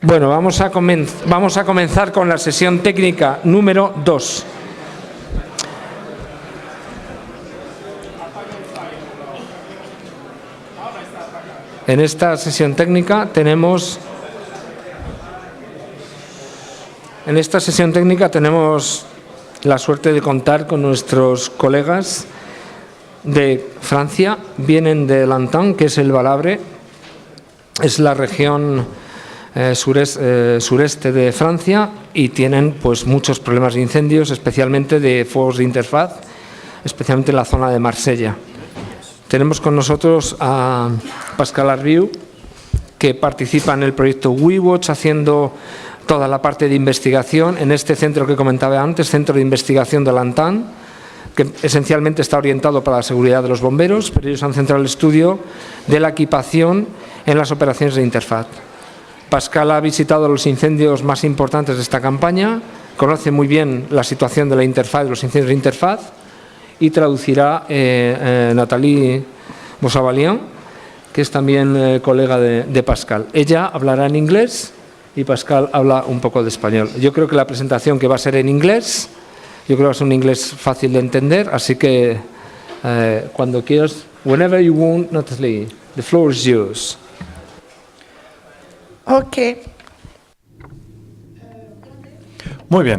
Bueno, vamos a comenzar con la sesión técnica número 2. En esta sesión técnica tenemos la suerte de contar con nuestros colegas de Francia. Vienen de Lantin, que es el Balabre, es la región sureste de Francia, y tienen pues muchos problemas de incendios, especialmente de fuegos de interfaz, especialmente en la zona de Marsella. Tenemos con nosotros a Pascal Arbiu, que participa en el proyecto WeWatch, haciendo toda la parte de investigación en este centro que comentaba antes, Centro de Investigación de Lantin, que esencialmente está orientado para la seguridad de los bomberos, pero ellos han centrado el estudio de la equipación en las operaciones de interfaz. Pascal ha visitado los incendios más importantes de esta campaña, conoce muy bien la situación de la interfaz, de los incendios de interfaz, y traducirá Nathalie Bossavalian, que es también colega de Pascal. Ella hablará en inglés y Pascal habla un poco de español. Yo creo que la presentación, que va a ser en inglés, yo creo que va a ser un inglés fácil de entender, así que cuando quieras, whenever you want, Nathalie, the floor is yours. Ok. Muy bien.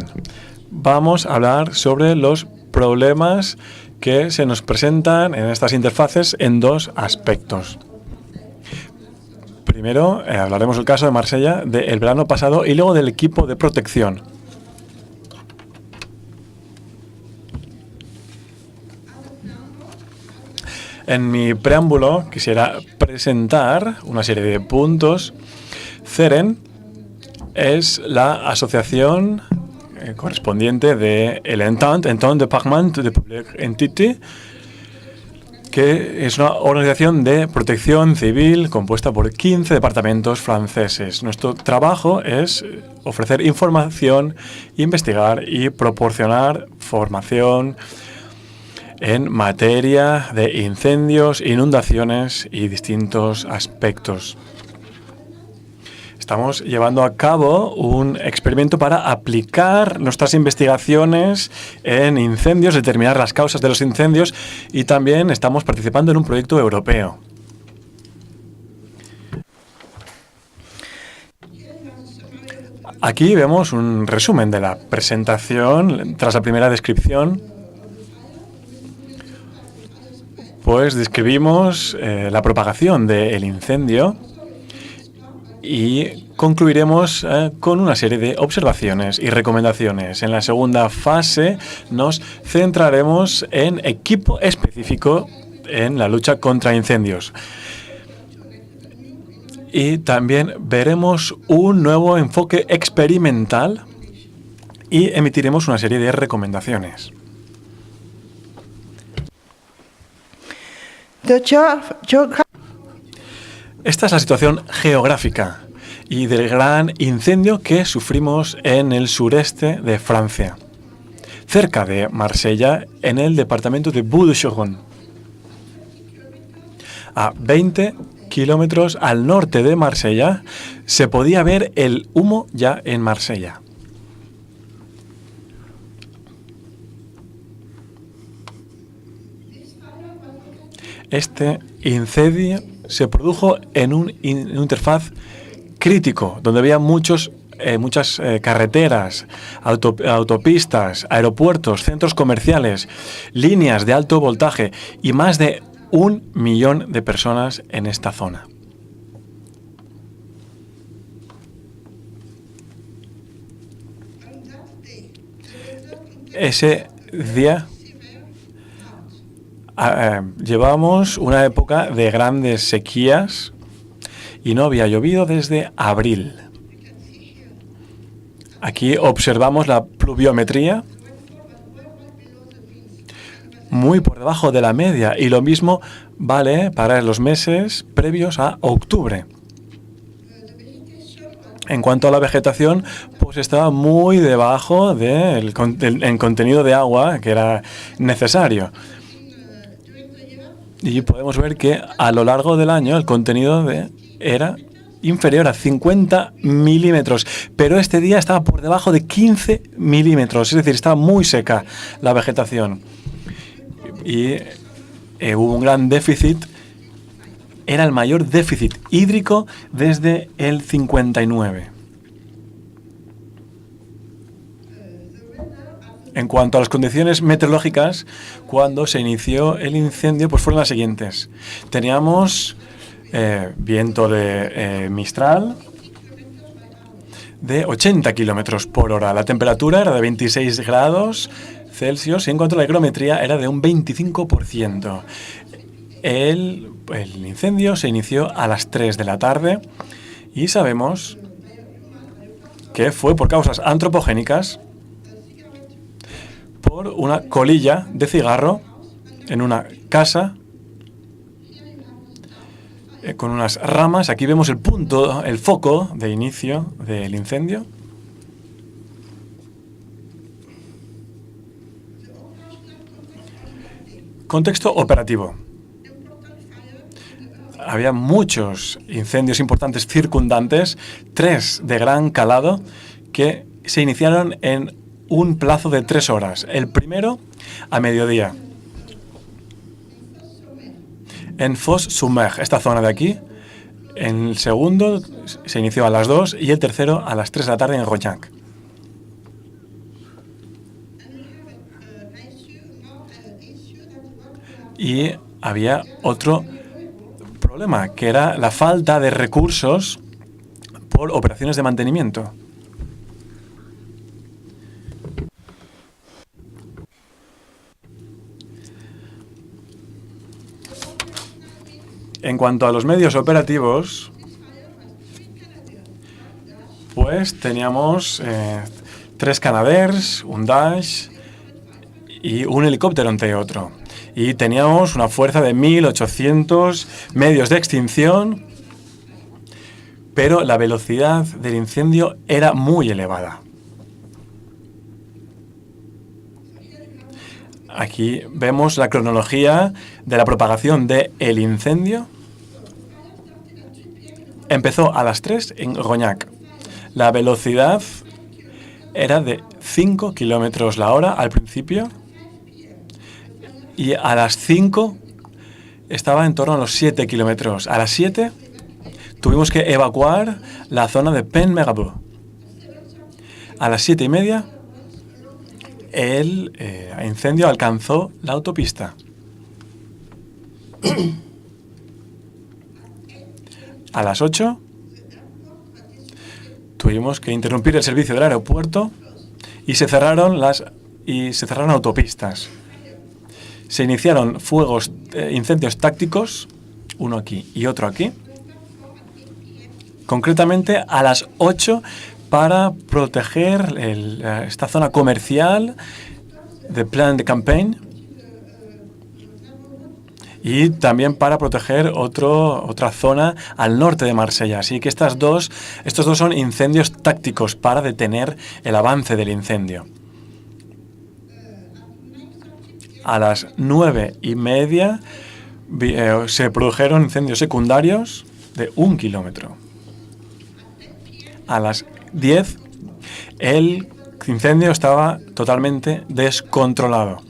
Vamos a hablar sobre los problemas que se nos presentan en estas interfaces en dos aspectos. Primero, hablaremos del caso de Marsella del verano pasado y luego del equipo de protección. En mi preámbulo quisiera presentar una serie de puntos. CEREN es la asociación correspondiente de el Entente Département de Publique Entité, que es una organización de protección civil compuesta por 15 departamentos franceses. Nuestro trabajo es ofrecer información, investigar y proporcionar formación en materia de incendios, inundaciones y distintos aspectos. Estamos llevando a cabo un experimento para aplicar nuestras investigaciones en incendios, determinar las causas de los incendios, y también estamos participando en un proyecto europeo. Aquí vemos un resumen de la presentación. Tras la primera descripción, pues describimos la propagación del incendio y concluiremos con una serie de observaciones y recomendaciones. En la segunda fase nos centraremos en equipo específico en la lucha contra incendios. Y también veremos un nuevo enfoque experimental y emitiremos una serie de recomendaciones. Esta es la situación geográfica y del gran incendio que sufrimos en el sureste de Francia, cerca de Marsella, en el departamento de Bouches-du-Rhône. A 20 kilómetros al norte de Marsella se podía ver el humo ya en Marsella. Este incendio se produjo en un interfaz crítico, donde había muchas carreteras, autopistas, aeropuertos, centros comerciales, líneas de alto voltaje y más de 1 millón de personas en esta zona. Ese día llevamos una época de grandes sequías y no había llovido desde abril. Aquí observamos la pluviometría muy por debajo de la media, y lo mismo vale para los meses previos a octubre. En cuanto a la vegetación, pues estaba muy debajo del contenido de agua que era necesario. Y podemos ver que a lo largo del año el contenido era inferior a 50 milímetros, pero este día estaba por debajo de 15 milímetros, es decir, estaba muy seca la vegetación. Y hubo un gran déficit, era el mayor déficit hídrico desde el 59. En cuanto a las condiciones meteorológicas, cuando se inició el incendio, pues fueron las siguientes. Teníamos viento de Mistral de 80 kilómetros por hora. La temperatura era de 26 grados Celsius y en cuanto a la higrometría era de un 25%. El incendio se inició a las 3 de la tarde y sabemos que fue por causas antropogénicas, por una colilla de cigarro en una casa con unas ramas. Aquí vemos el punto, el foco de inicio del incendio. Contexto operativo. Había muchos incendios importantes circundantes, 3 de gran calado, que se iniciaron en un plazo de 3 horas. El primero a mediodía, en Fos-sur-Mer, esta zona de aquí. El segundo se inició a las 2 y el tercero a las 3 de la tarde en Rognac. Y había otro problema, que era la falta de recursos por operaciones de mantenimiento. En cuanto a los medios operativos, pues teníamos 3 Canadairs, un Dash y un helicóptero, entre otros. Y teníamos una fuerza de 1.800 medios de extinción, pero la velocidad del incendio era muy elevada. Aquí vemos la cronología de la propagación del incendio. Empezó a las 3 en Rognac. La velocidad era de 5 kilómetros la hora al principio y a las 5 estaba en torno a los 7 kilómetros. A las 7 tuvimos que evacuar la zona de Pen-Mirabeau. A las 7:30 el incendio alcanzó la autopista. A las 8 tuvimos que interrumpir el servicio del aeropuerto y se cerraron autopistas. Se iniciaron incendios tácticos, uno aquí y otro aquí, concretamente a las 8 para proteger esta zona comercial de Plan de Campagne y también para proteger otra zona al norte de Marsella. Así que estos dos son incendios tácticos para detener el avance del incendio. A las 9:30 se produjeron incendios secundarios de 1 kilómetro. A las 10 el incendio estaba totalmente descontrolado.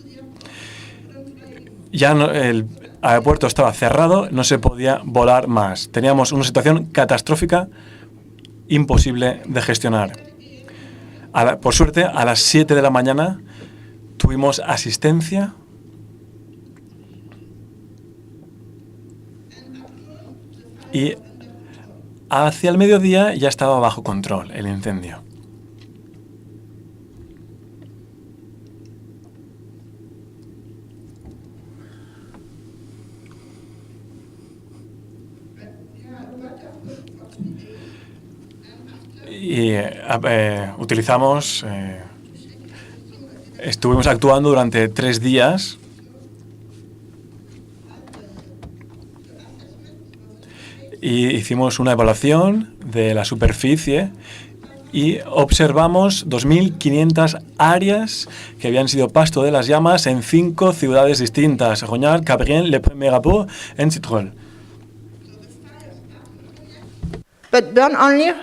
El aeropuerto estaba cerrado, no se podía volar más. Teníamos una situación catastrófica, imposible de gestionar. Por suerte, a las 7 de la mañana tuvimos asistencia y hacia el mediodía ya estaba bajo control el incendio. Y estuvimos actuando durante 3 días. Y hicimos una evaluación de la superficie y observamos 2.500 áreas que habían sido pasto de las llamas en 5 ciudades distintas: Rognac, Cabrières, Le Mirabeau y Citrol. but burn only.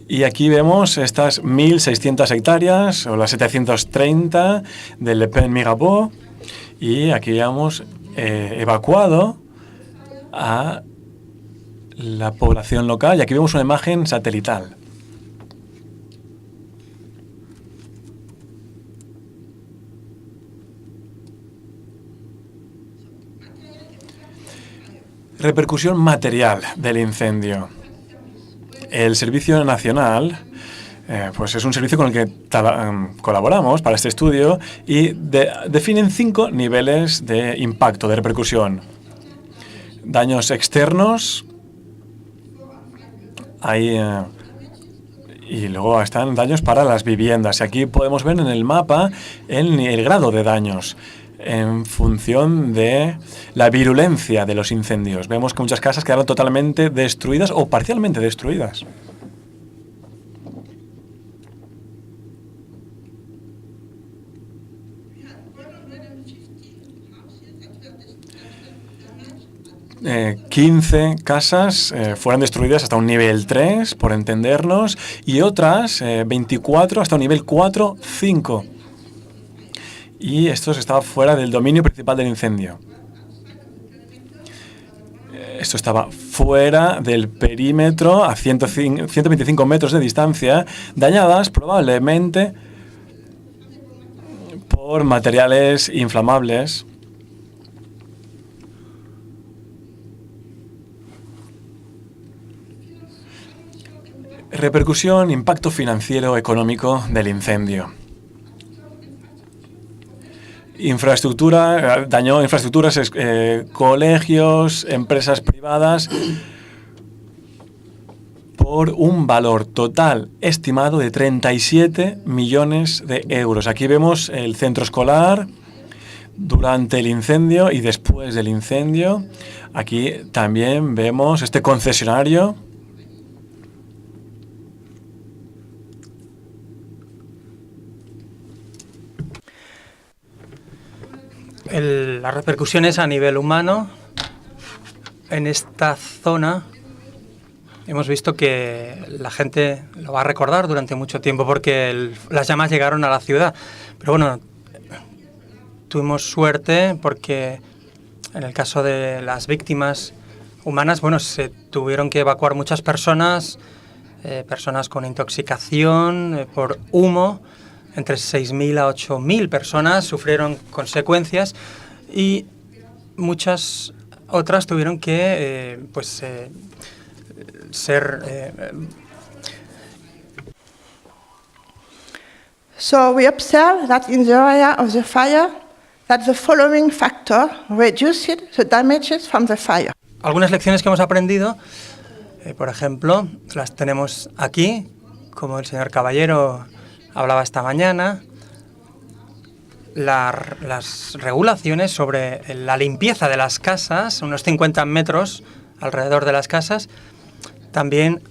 Y aquí vemos estas 1.600 hectáreas, o las 730 de Le Pen-Mirabeau, y aquí hemos evacuado a la población local, y aquí vemos una imagen satelital. Repercusión material del incendio. El Servicio Nacional pues es un servicio con el que colaboramos para este estudio y definen 5 niveles de impacto, de repercusión. Daños externos, y luego están daños para las viviendas. Y aquí podemos ver en el mapa el grado de daños en función de la virulencia de los incendios. Vemos que muchas casas quedaron totalmente destruidas o parcialmente destruidas. Eh, 15 casas fueron destruidas hasta un nivel 3, por entendernos, y otras 24 hasta un nivel 4, 5. Y esto estaba fuera del dominio principal del incendio. Esto estaba fuera del perímetro a 125 metros de distancia, dañadas probablemente por materiales inflamables. Repercusión, impacto financiero, económico del incendio. Infraestructura, dañó infraestructuras, colegios, empresas privadas, por un valor total estimado de 37 millones de euros. Aquí vemos el centro escolar durante el incendio y después del incendio. Aquí también vemos este concesionario. Las repercusiones a nivel humano en esta zona hemos visto que la gente lo va a recordar durante mucho tiempo porque las llamas llegaron a la ciudad. Pero bueno, tuvimos suerte porque en el caso de las víctimas humanas, bueno, se tuvieron que evacuar muchas personas, personas con intoxicación por humo. Entre 6.000 a 8.000 personas sufrieron consecuencias y muchas otras tuvieron que ser... So we observe that in the area of the fire, that the following factor reduced the damages from the fire. Algunas lecciones que hemos aprendido, por ejemplo, las tenemos aquí, como el señor Caballero hablaba esta mañana, las regulaciones sobre la limpieza de las casas, unos 50 metros alrededor de las casas, también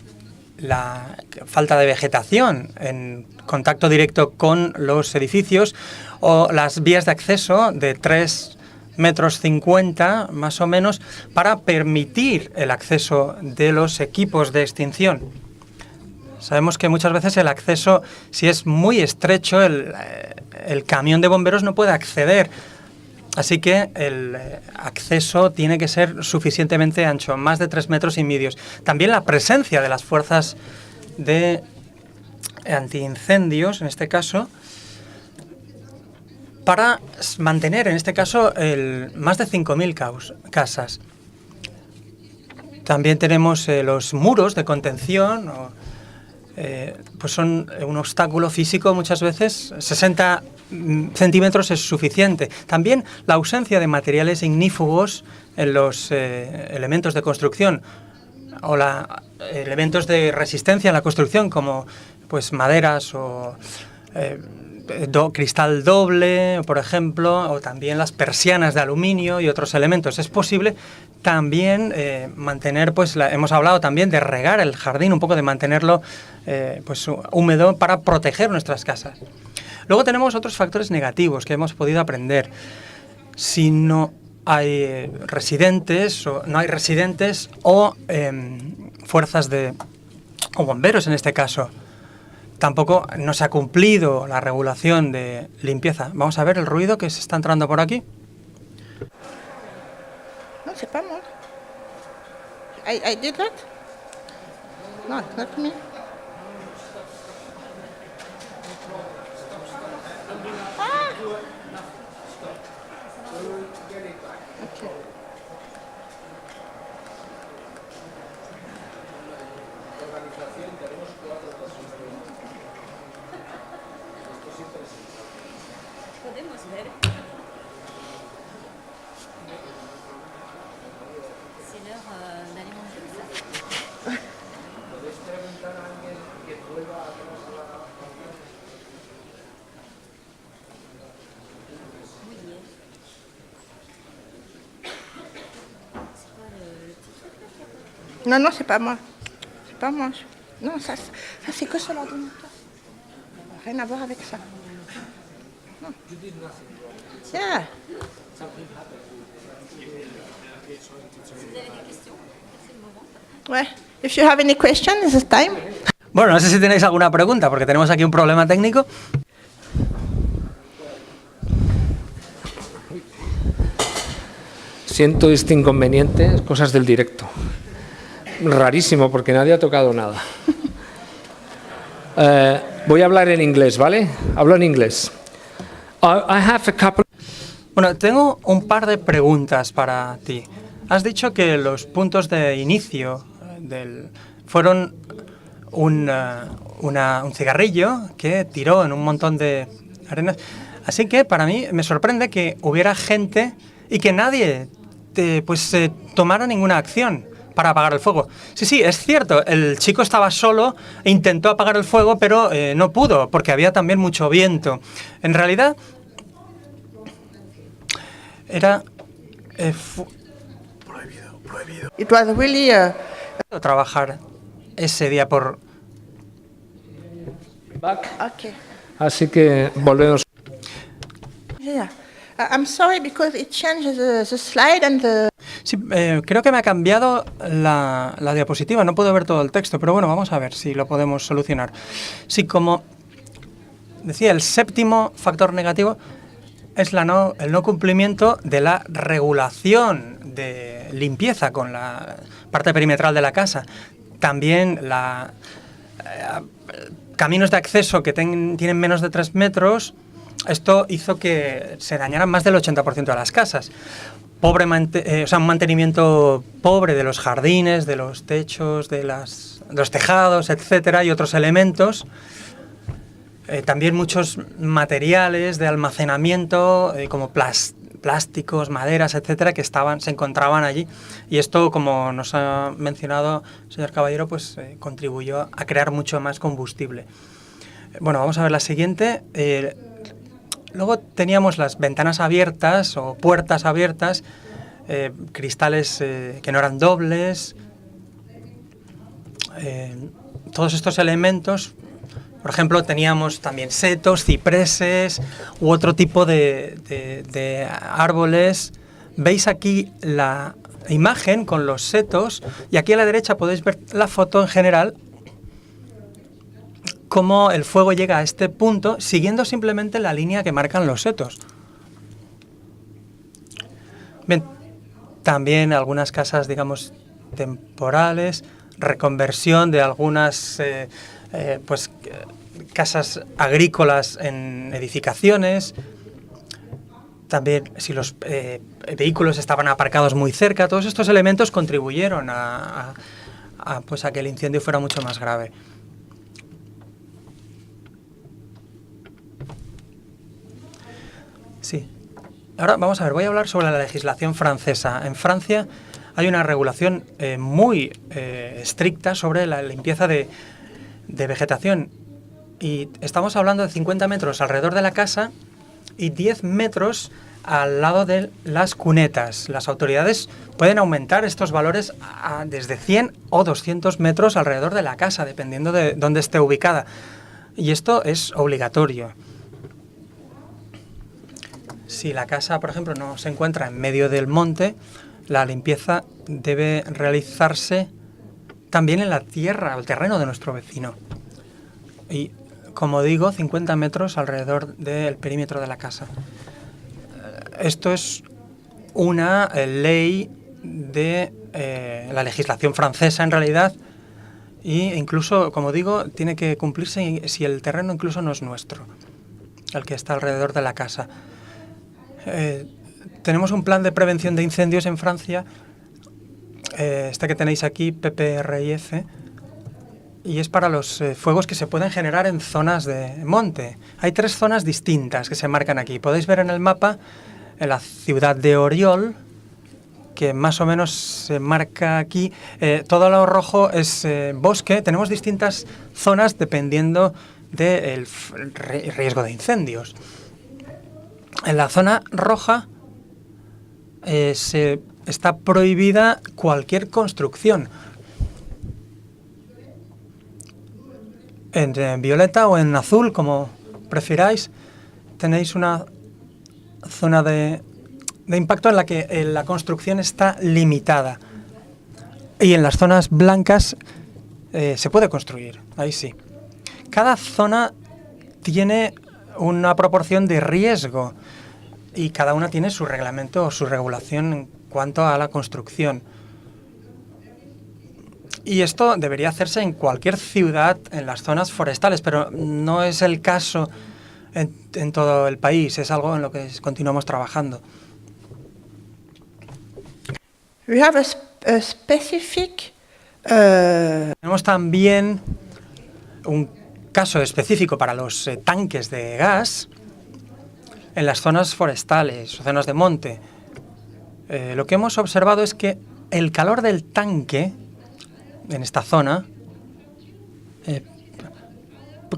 la falta de vegetación en contacto directo con los edificios o las vías de acceso de 3,50 metros más o menos para permitir el acceso de los equipos de extinción. Sabemos que muchas veces el acceso, si es muy estrecho, el camión de bomberos no puede acceder. Así que el acceso tiene que ser suficientemente ancho, más de 3,5 metros. También la presencia de las fuerzas de antiincendios, en este caso, para mantener, en este caso, más de 5.000 casas. También tenemos los muros de contención, pues son un obstáculo físico muchas veces. 60 centímetros es suficiente. También la ausencia de materiales ignífugos en los elementos de construcción o elementos de resistencia en la construcción como pues maderas o cristal doble, por ejemplo, o también las persianas de aluminio y otros elementos. Es posible también mantener, pues hemos hablado también de regar el jardín, un poco de mantenerlo pues húmedo para proteger nuestras casas. Luego tenemos otros factores negativos que hemos podido aprender. Si no hay residentes o no hay residentes o fuerzas o bomberos en este caso. Tampoco no se ha cumplido la regulación de limpieza. Vamos a ver el ruido que se está entrando por aquí. No, c'est pas moi. I did that? No, it's not me. Ah! Okay. Podemos ver. C'est l'heure d'aller manger ça. Non, non, c'est pas moi. C'est pas moi. Non, ça c'est que sur l'ordinateur. Rien à voir avec ça. Non. Yeah. Ouais. If you have any questions, this is time. Bueno, no sé si tenéis alguna pregunta, porque tenemos aquí un problema técnico. Siento este inconveniente, cosas del directo. Rarísimo, porque nadie ha tocado nada. Voy a hablar en inglés, ¿vale? Hablo en inglés. I have a couple... Bueno, tengo un par de preguntas para ti. Has dicho que los puntos de inicio fueron un cigarrillo que tiró en un montón de arenas. Así que para mí me sorprende que hubiera gente y que nadie tomara ninguna acción para apagar el fuego. Sí, es cierto, el chico estaba solo e intentó apagar el fuego, pero no pudo, porque había también mucho viento. En realidad, era prohibido. It was really trabajar ese día por... okay. Así que volvemos. Yeah. I'm sorry because it changes the slide and the... Sí, creo que me ha cambiado la diapositiva, no puedo ver todo el texto, pero bueno, vamos a ver si lo podemos solucionar. Sí, como decía, el séptimo factor negativo es el no cumplimiento de la regulación de limpieza con la parte perimetral de la casa. También caminos de acceso que tienen menos de 3 metros, esto hizo que se dañaran más del 80% de las casas. Un mantenimiento pobre de los jardines, de los techos, de los tejados, etcétera, y otros elementos. También muchos materiales de almacenamiento, como plásticos, maderas, etcétera, que se encontraban allí. Y esto, como nos ha mencionado el señor Caballero, pues contribuyó a crear mucho más combustible. Bueno, vamos a ver la siguiente. Luego teníamos las ventanas abiertas o puertas abiertas, cristales que no eran dobles. Todos estos elementos, por ejemplo, teníamos también setos, cipreses u otro tipo de árboles. Veis aquí la imagen con los setos y aquí a la derecha podéis ver la foto en general, cómo el fuego llega a este punto siguiendo simplemente la línea que marcan los setos. Bien, también algunas casas, digamos, temporales, reconversión de algunas casas agrícolas en edificaciones. También si los vehículos estaban aparcados muy cerca, todos estos elementos contribuyeron a que el incendio fuera mucho más grave. Sí. Ahora vamos a ver, voy a hablar sobre la legislación francesa. En Francia hay una regulación muy estricta sobre la limpieza de vegetación. Y estamos hablando de 50 metros alrededor de la casa y 10 metros al lado de las cunetas. Las autoridades pueden aumentar estos valores desde 100 o 200 metros alrededor de la casa, dependiendo de dónde esté ubicada. Y esto es obligatorio. Si la casa, por ejemplo, no se encuentra en medio del monte, la limpieza debe realizarse también en la tierra, el terreno de nuestro vecino. Y, como digo, 50 metros alrededor del perímetro de la casa. Esto es una ley de la legislación francesa, en realidad, e incluso, como digo, tiene que cumplirse si el terreno incluso no es nuestro, el que está alrededor de la casa. Tenemos un plan de prevención de incendios en Francia, este que tenéis aquí, PPRIF, y es para los fuegos que se pueden generar en zonas de monte. Hay 3 zonas distintas que se marcan aquí. Podéis ver en el mapa en la ciudad de Oriol, que más o menos se marca aquí. Todo lo rojo es bosque. Tenemos distintas zonas dependiendo del riesgo de incendios. En la zona roja está prohibida cualquier construcción. En violeta o en azul, como prefiráis, tenéis una zona de impacto en la que la construcción está limitada. Y en las zonas blancas se puede construir, ahí sí. Cada zona tiene una proporción de riesgo y cada una tiene su reglamento o su regulación en cuanto a la construcción. Y esto debería hacerse en cualquier ciudad, en las zonas forestales, pero no es el caso en todo el país, es algo en lo que continuamos trabajando. We have a specific Tenemos también un caso específico para los tanques de gas en las zonas forestales o zonas de monte. Lo que hemos observado es que el calor del tanque en esta zona,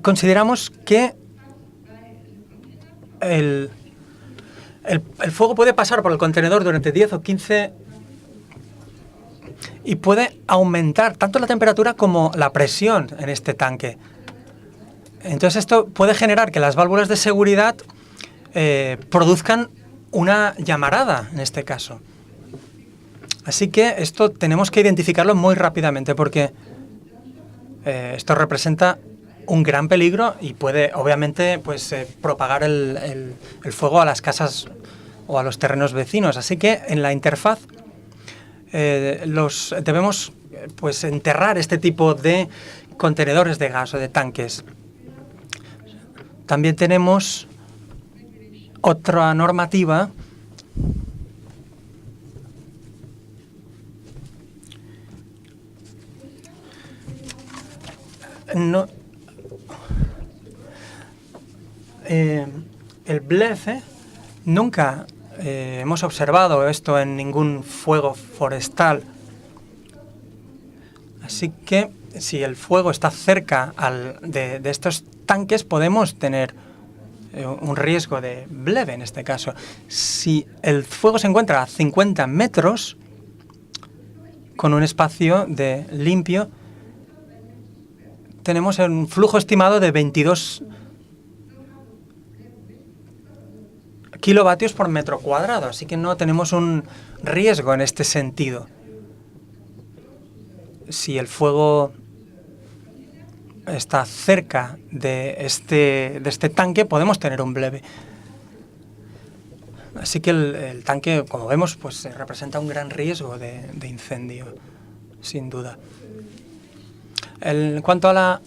consideramos que el fuego puede pasar por el contenedor durante 10 o 15 y puede aumentar tanto la temperatura como la presión en este tanque. Entonces esto puede generar que las válvulas de seguridad produzcan una llamarada en este caso. Así que esto tenemos que identificarlo muy rápidamente porque esto representa un gran peligro y puede obviamente pues, propagar el fuego a las casas o a los terrenos vecinos. Así que en la interfaz debemos pues, enterrar este tipo de contenedores de gas o de tanques. También tenemos otra normativa el blefe, nunca hemos observado esto en ningún fuego forestal. Así que si el fuego está cerca de estos tanques, podemos tener un riesgo de bleve en este caso. Si el fuego se encuentra a 50 metros, con un espacio limpio, tenemos un flujo estimado de 22 kilovatios por metro cuadrado, así que no tenemos un riesgo en este sentido. Si el fuego está cerca de este tanque, podemos tener un bleve. Así que el tanque, como vemos, pues representa un gran riesgo de incendio, sin duda. En cuanto a la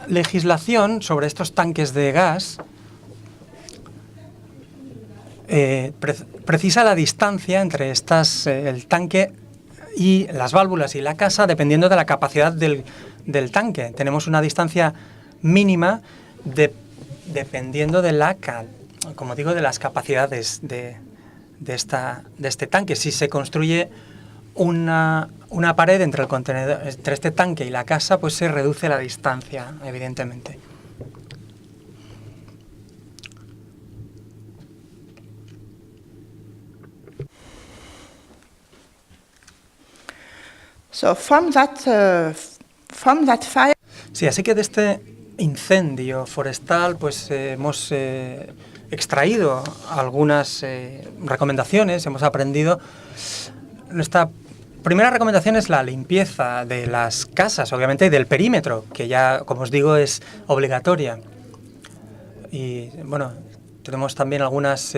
legislación sobre estos tanques de gas, precisa la distancia entre el tanque y las válvulas y la casa dependiendo de la capacidad del tanque. Tenemos una distancia mínima dependiendo de como digo, de las capacidades de este tanque. Si se construye una pared entre el contenedor, entre este tanque y la casa, pues se reduce la distancia, evidentemente. So from that fire. Sí, así que de este incendio forestal, pues hemos extraído algunas recomendaciones, hemos aprendido. Nuestra primera recomendación es la limpieza de las casas, obviamente, y del perímetro, que ya, como os digo, es obligatoria. Y bueno, tenemos también hemos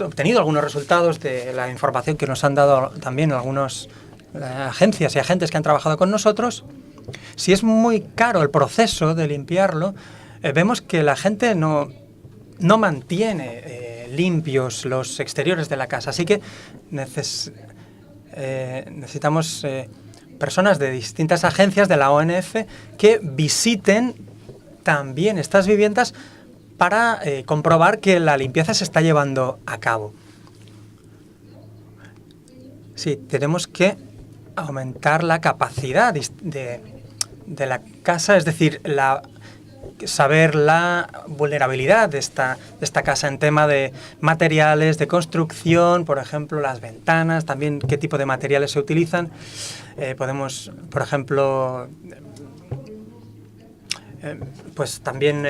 obtenido algunos resultados de la información que nos han dado también algunas agencias y agentes que han trabajado con nosotros. Si es muy caro el proceso de limpiarlo, vemos que la gente no mantiene limpios los exteriores de la casa. Así que necesitamos personas de distintas agencias de la ONF que visiten también estas viviendas para comprobar que la limpieza se está llevando a cabo. Sí, tenemos que aumentar la capacidad de la casa, es decir, saber la vulnerabilidad de esta casa en tema de materiales, de construcción, por ejemplo, las ventanas, también qué tipo de materiales se utilizan. Podemos, por ejemplo, pues también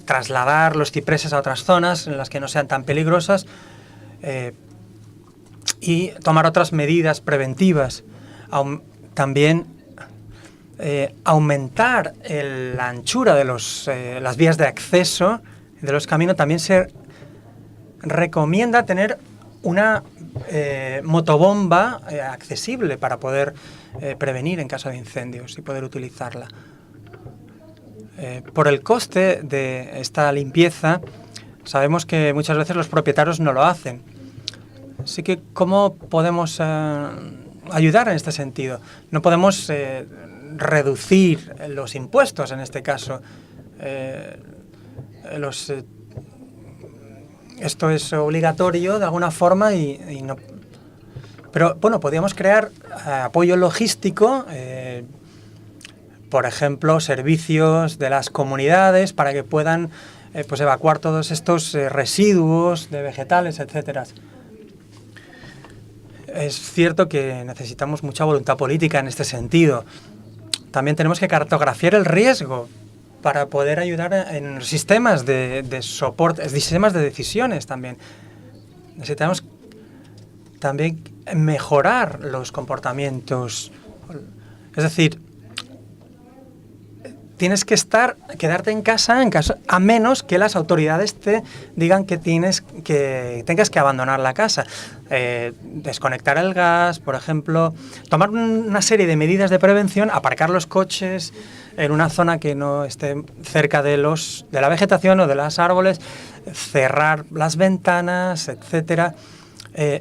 trasladar los cipreses a otras zonas en las que no sean tan peligrosas y tomar otras medidas preventivas. También aumentar la anchura de las vías de acceso de los caminos. También se recomienda tener una motobomba accesible para poder prevenir en caso de incendios y poder utilizarla. Por el coste de esta limpieza, sabemos que muchas veces los propietarios no lo hacen. Así que, ¿cómo podemos ayudar en este sentido? No podemos reducir los impuestos, en este caso. Esto es obligatorio de alguna forma y no. Pero bueno, podríamos crear apoyo logístico, por ejemplo, servicios de las comunidades para que puedan pues evacuar todos estos residuos de vegetales, etcétera. Es cierto que necesitamos mucha voluntad política en este sentido. También tenemos que cartografiar el riesgo para poder ayudar en sistemas de soporte, sistemas de decisiones también. Necesitamos también mejorar los comportamientos. Es decir, tienes que quedarte en casa a menos que las autoridades te digan que tengas que abandonar la casa. Desconectar el gas, por ejemplo, tomar una serie de medidas de prevención, aparcar los coches en una zona que no esté cerca de la vegetación o de los árboles, cerrar las ventanas, etcétera.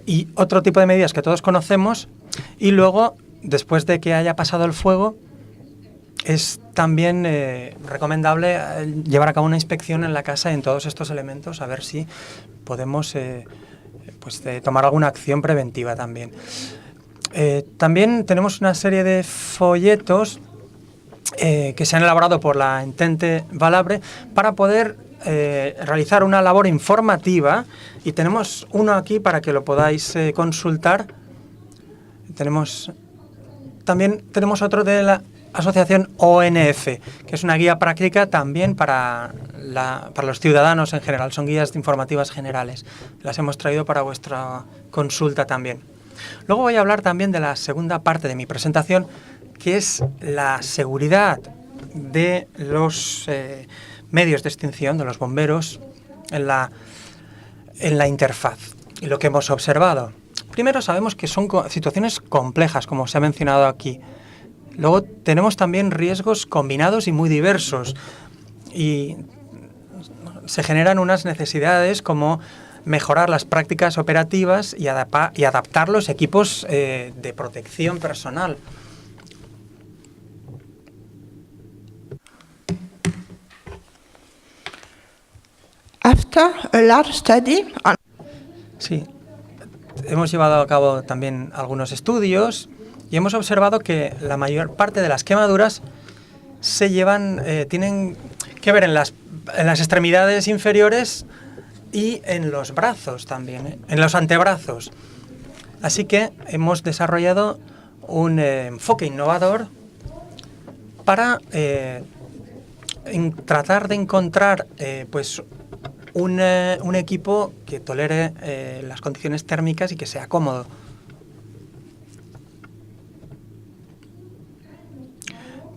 Y otro tipo de medidas que todos conocemos. Y luego, después de que haya pasado el fuego, es también recomendable llevar a cabo una inspección en la casa en todos estos elementos, a ver si podemos tomar alguna acción preventiva también. También tenemos una serie de folletos que se han elaborado por la Entente Valabre para poder realizar una labor informativa, y tenemos uno aquí para que lo podáis consultar. También tenemos otro de la Asociación ONF, que es una guía práctica también para los ciudadanos en general. Son guías informativas generales. Las hemos traído para vuestra consulta también. Luego voy a hablar también de la segunda parte de mi presentación, que es la seguridad de los medios de extinción, de los bomberos, en la interfaz. Y lo que hemos observado. Primero, sabemos que son situaciones complejas, como se ha mencionado aquí. Luego tenemos también riesgos combinados y muy diversos, y se generan unas necesidades como mejorar las prácticas operativas y adaptar los equipos de protección personal. After a large study on... Sí, hemos llevado a cabo también algunos estudios y hemos observado que la mayor parte de las quemaduras tienen que ver en las extremidades inferiores y en los brazos también, en los antebrazos. Así que hemos desarrollado un enfoque innovador para tratar de encontrar un equipo que tolere las condiciones térmicas y que sea cómodo.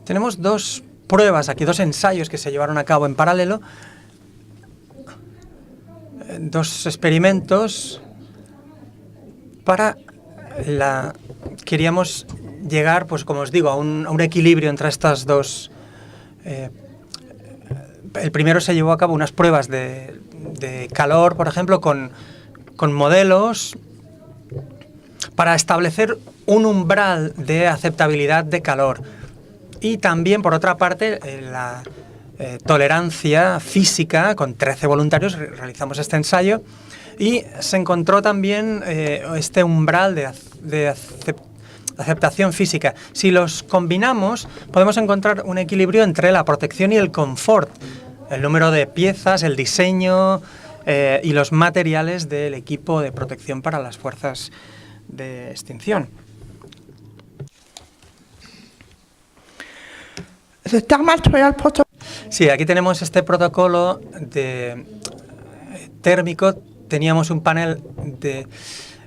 Tenemos dos pruebas aquí, dos ensayos que se llevaron a cabo en paralelo, dos experimentos queríamos llegar, pues como os digo, a un equilibrio entre estas dos. El primero se llevó a cabo unas pruebas de calor, por ejemplo, con modelos para establecer un umbral de aceptabilidad de calor. Y también, por otra parte, la tolerancia física, con 13 voluntarios realizamos este ensayo y se encontró también este umbral de aceptación física. Si los combinamos, podemos encontrar un equilibrio entre la protección y el confort, el número de piezas, el diseño y los materiales del equipo de protección para las fuerzas de extinción. The thermal trial protocol. Sí, aquí tenemos este protocolo térmico. Teníamos un panel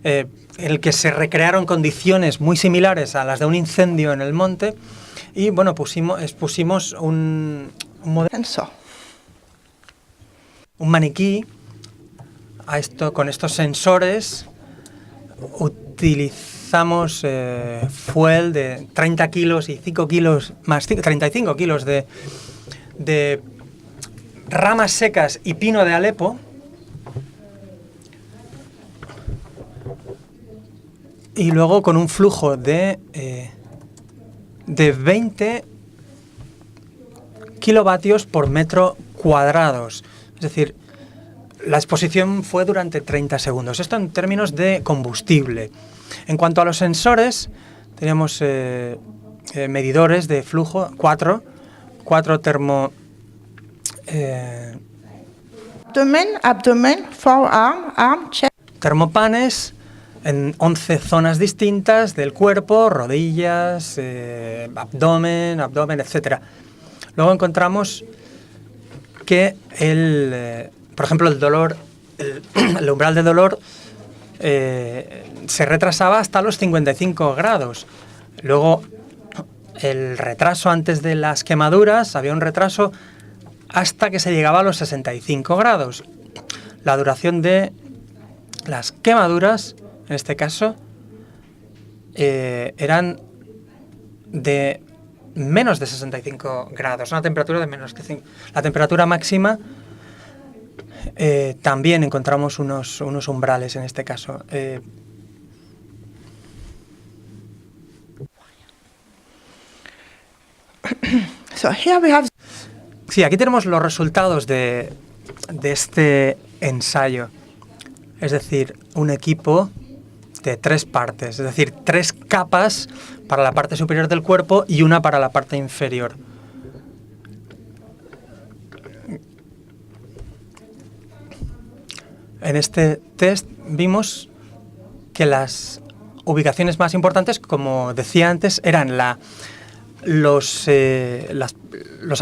en el que se recrearon condiciones muy similares a las de un incendio en el monte y bueno, expusimos un maniquí con estos sensores. Utilizamos fuel de 30 kilos y 5 kilos más 35 kilos de ramas secas y pino de Alepo. Y luego con un flujo de 20 kilovatios por metro cuadrados. Es decir, la exposición fue durante 30 segundos. Esto en términos de combustible. En cuanto a los sensores, teníamos medidores de flujo, cuatro abdomen, forearm, arm, chest. Termopanes en 11 zonas distintas del cuerpo, rodillas, abdomen, etc. Luego encontramos que por ejemplo, el dolor, el umbral de dolor se retrasaba hasta los 55 grados. Luego, el retraso antes de las quemaduras, había un retraso hasta que se llegaba a los 65 grados. La duración de las quemaduras, en este caso, eran de menos de 65 grados, una temperatura de menos que 5. La temperatura máxima también encontramos unos umbrales en este caso. So here we have. Sí, aquí tenemos los resultados de este ensayo. Es decir, un equipo de 3 partes, es decir, 3 capas para la parte superior del cuerpo y una para la parte inferior. En este test vimos que las ubicaciones más importantes, como decía antes, eran los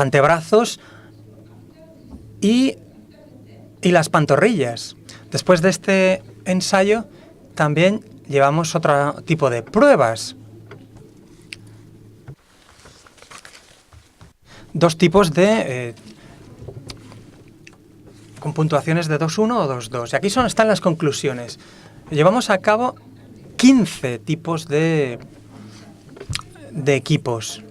antebrazos y las pantorrillas. Después de este ensayo también llevamos otro tipo de pruebas. 2 tipos con puntuaciones de 2-1 o 2-2. Y aquí están las conclusiones. Llevamos a cabo 15 tipos de equipos.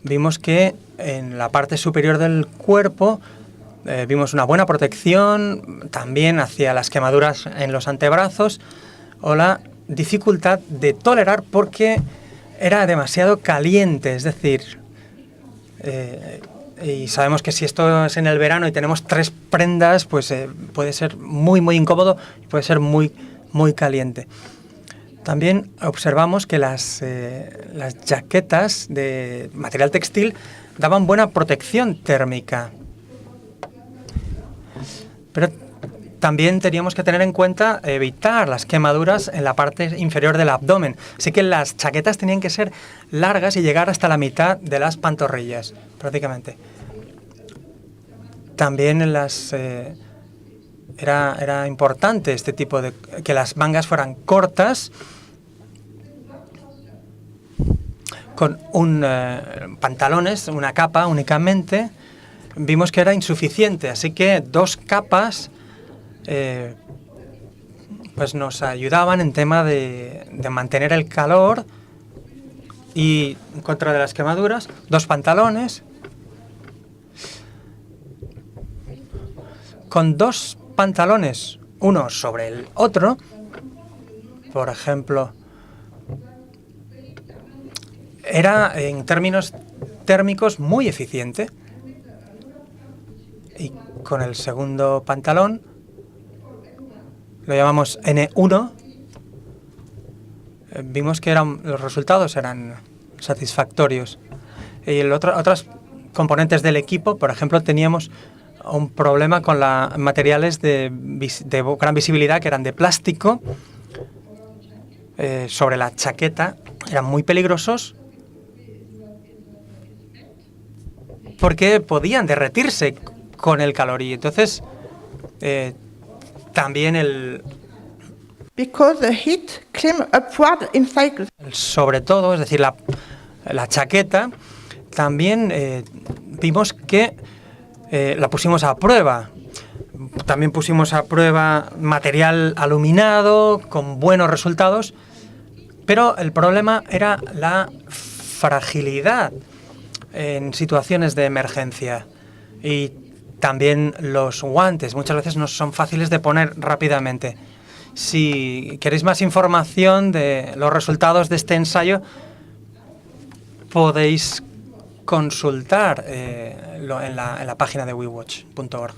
Vimos que en la parte superior del cuerpo vimos una buena protección, también hacia las quemaduras en los antebrazos, o la dificultad de tolerar porque era demasiado caliente, es decir, y sabemos que si esto es en el verano y tenemos 3 prendas, pues puede ser muy, muy incómodo y puede ser muy, muy caliente. También observamos que las chaquetas de material textil daban buena protección térmica. Pero también teníamos que tener en cuenta evitar las quemaduras en la parte inferior del abdomen. Así que las chaquetas tenían que ser largas y llegar hasta la mitad de las pantorrillas, prácticamente. También Era importante este tipo de... que las mangas fueran cortas, con pantalones, una capa únicamente. Vimos que era insuficiente, así que 2 capas pues nos ayudaban en tema de mantener el calor y en contra de las quemaduras. 2 pantalones. Con 2 pantalones, uno sobre el otro, por ejemplo, era en términos térmicos muy eficiente. Y con el segundo pantalón, lo llamamos N1, vimos que los resultados eran satisfactorios. Y otros componentes del equipo, por ejemplo, teníamos un problema con los materiales de gran visibilidad, que eran de plástico, sobre la chaqueta. Eran muy peligrosos porque podían derretirse con el calor, y entonces también Because the heat came upward in cycles. sobre todo, es decir, la chaqueta, también vimos que la pusimos a prueba. También pusimos a prueba material aluminado con buenos resultados, pero el problema era la fragilidad en situaciones de emergencia. Y también los guantes muchas veces no son fáciles de poner rápidamente. Si queréis más información de los resultados de este ensayo, podéis consultar en la página de wewatch.org.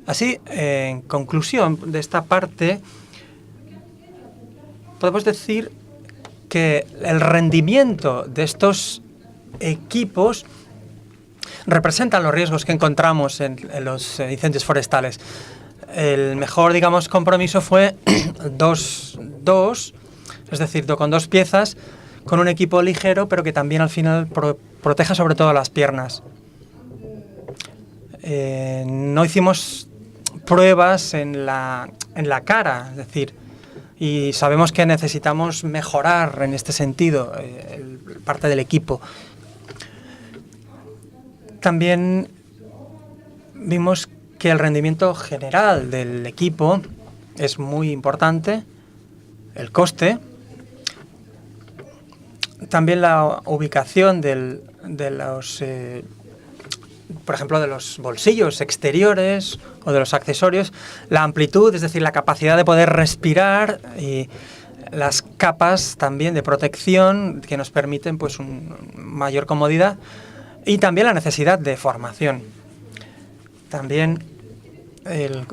Así, en conclusión de esta parte, podemos decir que el rendimiento de estos equipos representan los riesgos que encontramos en los incendios forestales. El mejor, digamos, compromiso fue dos, es decir, con 2 piezas, con un equipo ligero, pero que también al final proteja sobre todo las piernas. No hicimos pruebas en la cara, es decir, y sabemos que necesitamos mejorar en este sentido parte del equipo. También vimos que el rendimiento general del equipo es muy importante, el coste, también la ubicación de los, por ejemplo, de los bolsillos exteriores o de los accesorios, la amplitud, es decir, la capacidad de poder respirar, y las capas también de protección que nos permiten pues mayor comodidad, y también la necesidad de formación. También la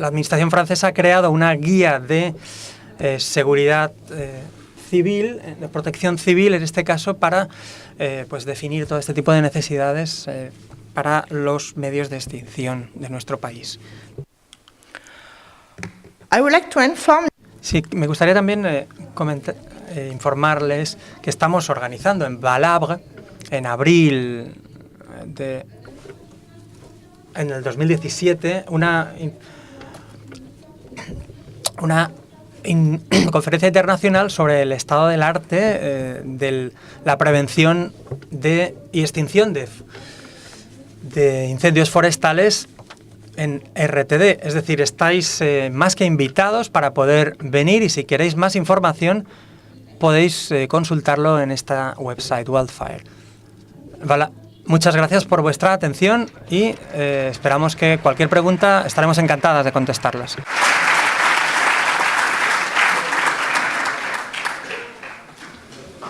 Administración francesa ha creado una guía de seguridad civil, de protección civil en este caso, para pues definir todo este tipo de necesidades para los medios de extinción de nuestro país. I would like to inform. Sí, me gustaría también informarles que estamos organizando en Valabre, en abril en el 2017, una conferencia internacional sobre el estado del arte, de la prevención y extinción de incendios forestales en RTD. Es decir, estáis más que invitados para poder venir, y si queréis más información podéis consultarlo en esta website, Wildfire. Muchas gracias por vuestra atención, y esperamos que cualquier pregunta estaremos encantadas de contestarlas.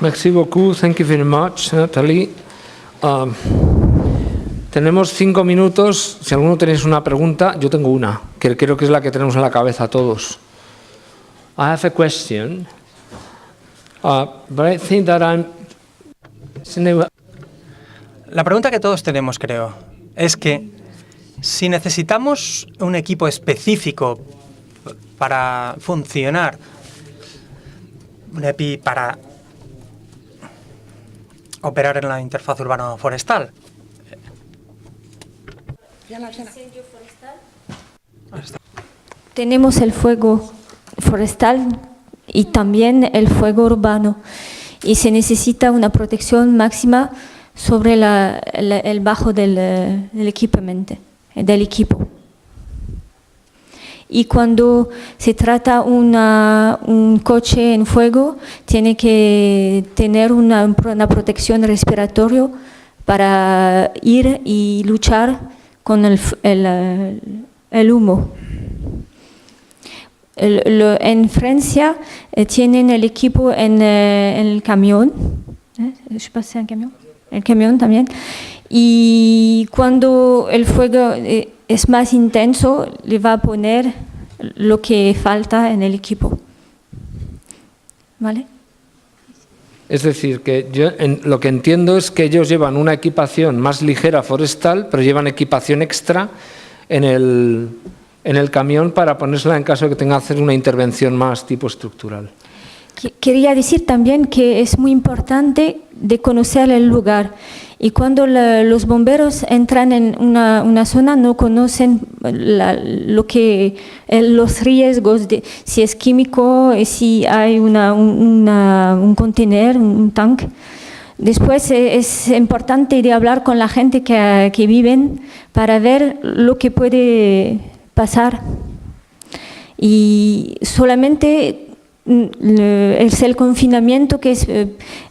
Merci beaucoup, thank you very much, Nathalie. Tenemos 5 minutos. Si alguno tenéis una pregunta, yo tengo una, que creo que es la que tenemos en la cabeza todos. I have a question, but I think that La pregunta que todos tenemos, creo, es que si necesitamos un equipo específico para funcionar, un EPI para operar en la interfaz urbano-forestal, Viens là. Tenemos el fuego forestal y también el fuego urbano y se necesita una protección máxima sobre el bajo del equipo. Y cuando se trata un coche en fuego, tiene que tener una protección respiratoria para ir y luchar con el humo. En Francia tienen el equipo en el camión. Je pasé un camión. El camión también. Y cuando el fuego es más intenso, le va a poner lo que falta en el equipo. ¿Vale? Es decir, que yo lo que entiendo es que ellos llevan una equipación más ligera forestal, pero llevan equipación extra en el camión para ponérsela en caso de que tenga que hacer una intervención más tipo estructural. Quería decir también que es muy importante de conocer el lugar y cuando los bomberos entran en una zona no conocen los riesgos de si es químico, si hay un contenedor, un tanque. Después es importante de hablar con la gente que viven para ver lo que puede pasar y solamente es el confinamiento que es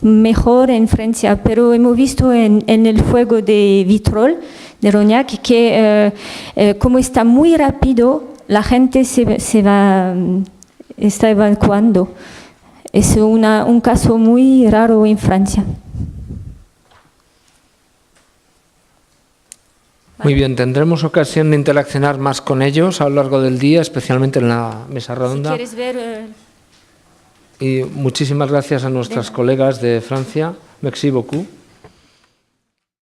mejor en Francia, pero hemos visto en el fuego de Vitrolles, de Rognac, que como está muy rápido, la gente está evacuando. Es un caso muy raro en Francia. Muy bien, tendremos ocasión de interaccionar más con ellos a lo largo del día, especialmente en la mesa redonda. Si quieres ver... Y muchísimas gracias a nuestras colegas de Francia. Merci beaucoup.